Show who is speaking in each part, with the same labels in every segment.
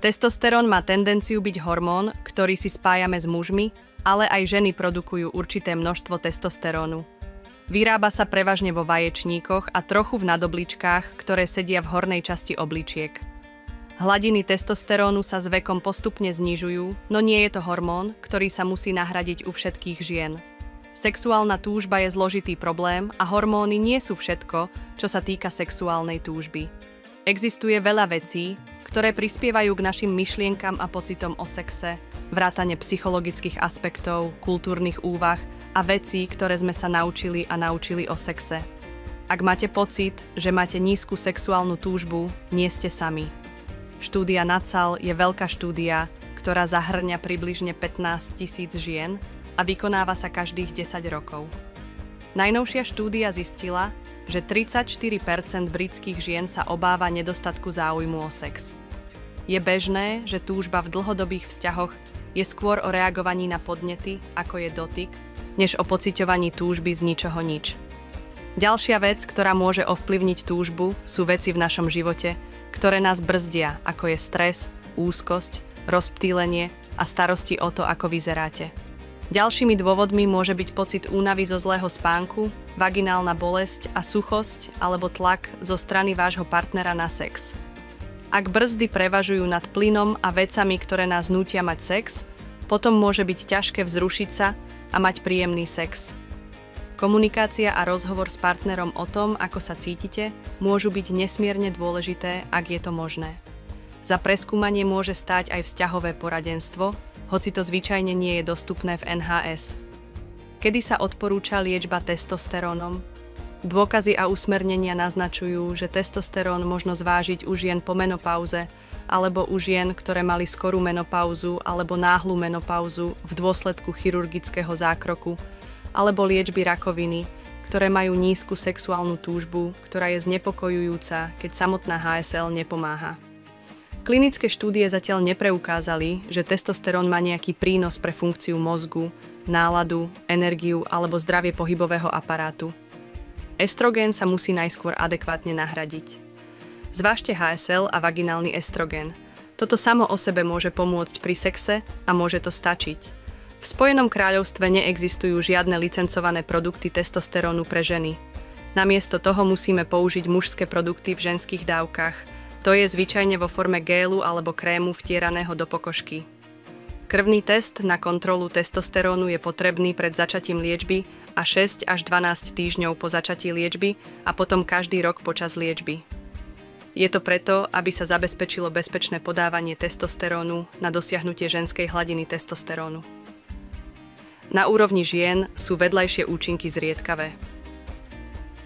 Speaker 1: Testosterón má tendenciu byť hormón, ktorý si spájame s mužmi, ale aj ženy produkujú určité množstvo testosterónu. Vyrába sa prevažne vo vaječníkoch a trochu v nadobličkách, ktoré sedia v hornej časti obličiek. Hladiny testosterónu sa s vekom postupne znižujú, no nie je to hormón, ktorý sa musí nahradiť u všetkých žien. Sexuálna túžba je zložitý problém a hormóny nie sú všetko, čo sa týka sexuálnej túžby. Existuje veľa vecí, ktoré prispievajú k našim myšlienkam a pocitom o sexe, vrátane psychologických aspektov, kultúrnych úvah a vecí, ktoré sme sa naučili o sexe. Ak máte pocit, že máte nízku sexuálnu túžbu, nie ste sami. Štúdia NACAL je veľká štúdia, ktorá zahŕňa približne 15 000 žien a vykonáva sa každých 10 rokov. Najnovšia štúdia zistila, že 34% britských žien sa obáva nedostatku záujmu o sex. Je bežné, že túžba v dlhodobých vzťahoch je skôr o reagovaní na podnety, ako je dotyk, než o pociťovaní túžby z ničoho nič. Ďalšia vec, ktorá môže ovplyvniť túžbu, sú veci v našom živote, ktoré nás brzdia, ako je stres, úzkosť, rozptýlenie a starosti o to, ako vyzeráte. Ďalšími dôvodmi môže byť pocit únavy zo zlého spánku, vaginálna bolesť a suchosť alebo tlak zo strany vášho partnera na sex. Ak brzdy prevažujú nad plynom a vecami, ktoré nás nútia mať sex, potom môže byť ťažké vzrušiť sa a mať príjemný sex. Komunikácia a rozhovor s partnerom o tom, ako sa cítite, môžu byť nesmierne dôležité, ak je to možné. Za preskúmanie môže stáť aj vzťahové poradenstvo, hoci to zvyčajne nie je dostupné v NHS. Kedy sa odporúča liečba testosterónom? Dôkazy a usmernenia naznačujú, že testosterón možno zvážiť u žien po menopauze alebo u žien, ktoré mali skorú menopauzu alebo náhlu menopauzu v dôsledku chirurgického zákroku alebo liečby rakoviny, ktoré majú nízku sexuálnu túžbu, ktorá je znepokojujúca, keď samotná HSL nepomáha. Klinické štúdie zatiaľ nepreukázali, že testosterón má nejaký prínos pre funkciu mozgu, náladu, energiu alebo zdravie pohybového aparátu. Estrogén sa musí najskôr adekvátne nahradiť. Zvážte HSL a vaginálny estrogén. Toto samo o sebe môže pomôcť pri sexe a môže to stačiť. V Spojenom kráľovstve neexistujú žiadne licencované produkty testosterónu pre ženy. Namiesto toho musíme použiť mužské produkty v ženských dávkach. To je zvyčajne vo forme gélu alebo krému vtieraného do pokožky. Krvný test na kontrolu testosterónu je potrebný pred začatím liečby a 6 až 12 týždňov po začatí liečby a potom každý rok počas liečby. Je to preto, aby sa zabezpečilo bezpečné podávanie testosterónu na dosiahnutie ženskej hladiny testosterónu. Na úrovni žien sú vedľajšie účinky zriedkavé.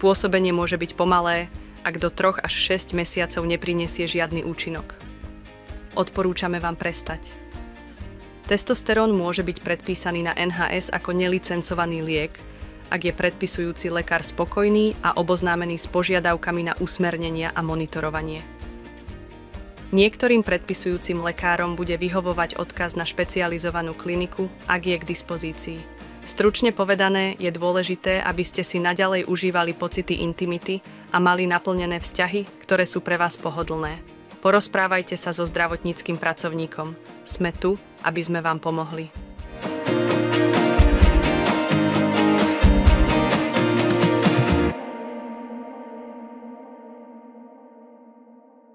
Speaker 1: Pôsobenie môže byť pomalé, ak do 3 až 6 mesiacov neprinesie žiadny účinok. Odporúčame vám prestať. Testosterón môže byť predpísaný na NHS ako nelicencovaný liek, ak je predpisujúci lekár spokojný a oboznámený s požiadavkami na usmernenia a monitorovanie. Niektorým predpisujúcim lekárom bude vyhovovať odkaz na špecializovanú kliniku, ak je k dispozícii. Stručne povedané, je dôležité, aby ste si naďalej užívali pocity intimity a mali naplnené vzťahy, ktoré sú pre vás pohodlné. Porozprávajte sa so zdravotníckym pracovníkom. Sme tu, aby sme vám pomohli.